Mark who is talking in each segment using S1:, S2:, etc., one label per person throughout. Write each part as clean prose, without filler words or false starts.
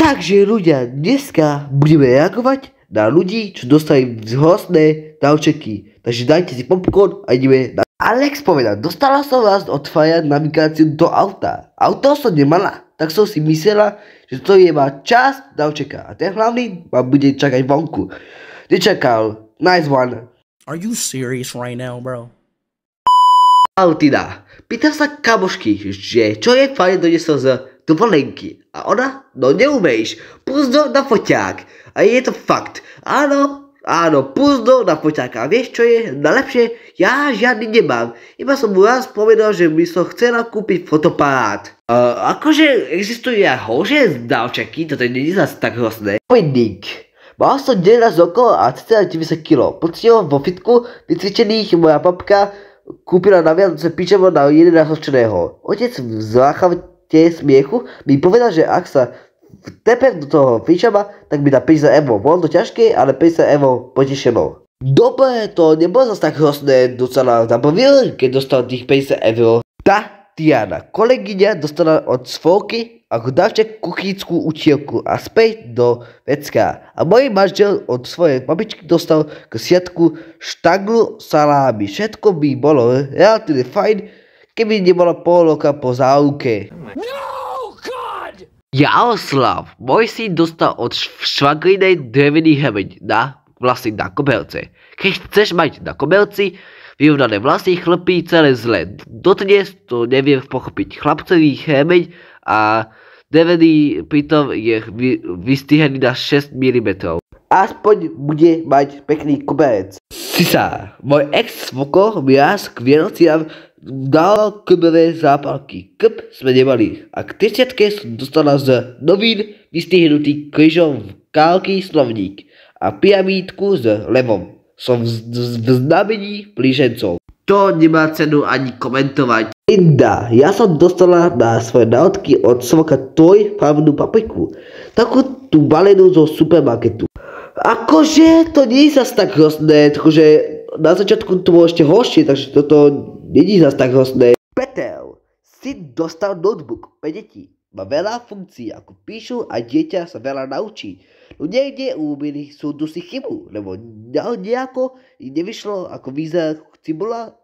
S1: Takže ľudia, dneska budeme reagovať na ľudí, čo dostali hrozné darčeky. Takže dajte si popcorn a ideme na... Alex povedal, dostala som vás od Faja navigáciu do auta. Auto som nemala, tak som si myslela, že to je má časť darčeka. A ten hlavný ma bude čakať vonku. Nečakal. Nice one.
S2: Are you serious right now, bro?
S1: Altina. Pýtam sa kamošky, že čo je Faja donesol z dovolenky. A ona? No neumejš. Púzdo na foťák. A je to fakt. Áno, púzdo na foťák. A vieš čo je najlepšie? Ja žiadny nemám. Iba som mu raz povedal, že by som chcela kúpiť fotoparát. Akože existujú aj horšie darčeky, toto nie je zase tak hrozné. Povinník. Mal som 11 rokov a 90 kg. Poctivo vo fitku vycvičených moja babka kúpila na Vianoce pyžamo na 11-ročného. Otec v záchvate smiechu mi povedal, že ak sa vtepem do toho pyžama, tak mi dá 50 €. Bolo to ťažké, ale 50 € potešeno. Dobre, to nebolo zase tak hrozné, docela zabavil, keď dostal tých 50 €. Tatiana, kolegyňa, dostala od svolky ako darček kuchynskú utielku a späť do vecka. A môj manžel od svojej babičky dostal k sviatku štanglu salámy. Všetko by bolo relatívne fajn, keby nebola pol roka po záruke. No, God! Jaroslav, môj syn dostal od švagrinej drevený hemeň na vlasy na kobelce. Keď chceš mať na kobelci vyrovnané vlasy, chlpí celé zle. Dodnes to neviem pochopiť. Chlapcový hemeň a drevený pritom je vystihený na 6 mm. Aspoň bude mať pekný koberec. Sisa, môj ex-svokor mi raz k Vianociam dal kbové zápalky. Kb sme nemali. A k 30-ke som dostala z novín vystihnutý krížom v kálky slovník a pyramídku s levom. Som v znamení blížencov. To nemá cenu ani komentovať. Linda, ja som dostala na svoje náhodky od svoka farbenú papriku. Takú tú balenú zo supermarketu. Akože to nie je zase tak hrozné, takže na začiatku to bolo ešte horšie, takže toto nie je zase tak hrozné. Petel, syn dostal notebook pre deti. Má veľa funkcií, ako píšu a dieťa sa veľa naučí. No niekde urobili súdu si chybu, lebo nejako nevyšlo ako vyzerá cibula,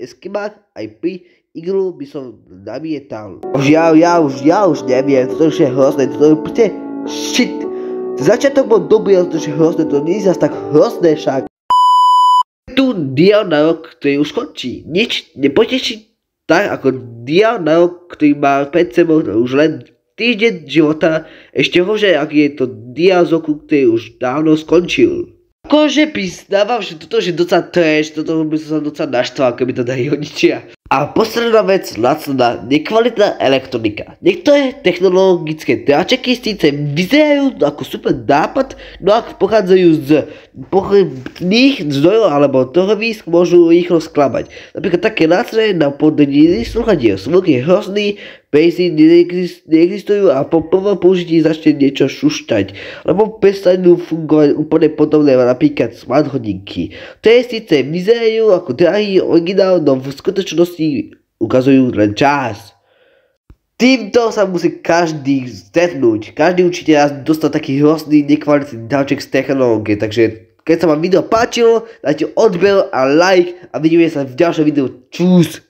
S1: eskimák, aj pri iglu by som namietal. Ja už neviem, toto už je hrozné, toto je proste shit. Začiatok bol dobrý, ale to je hrozné, to nie je zase tak hrozné však. Tu diel na rok, ktorý už končí. Nič nepoteší tak ako diel na rok, ktorý má pred sebou už len týždeň života, ešte horšie, ak je to diel z roku, ktorý už dávno skončil. Akože priznávam, že toto je docela trash, toto by som sa docela naštval, keby to dali rodičia. A posledná vec, lacná, nekvalitná elektronika. Niektoré technologické dáčeky síce vyzerajú ako super nápad, no ak pochádzajú z pochybných zdrojov alebo trhovísk, môžu rýchlo sklamať. Napríklad také nástroje na poddeniny sluchadiel. Zvuk je hrozný, pejsy neexistujú a po prvom použití začne niečo šušťať, lebo prestanú fungovať úplne podobné napríklad smart hodinky. Ktoré síce vyzerajú ako drahý originál, no v skutočnosti ukazujú len čas. Týmto sa musí každý stretnúť. Každý určite raz dostal taký hrozný nekvalitný darček z technológie, takže keď sa vám video páčilo, dajte odber a like a vidíme sa v ďalšom videu. Čus!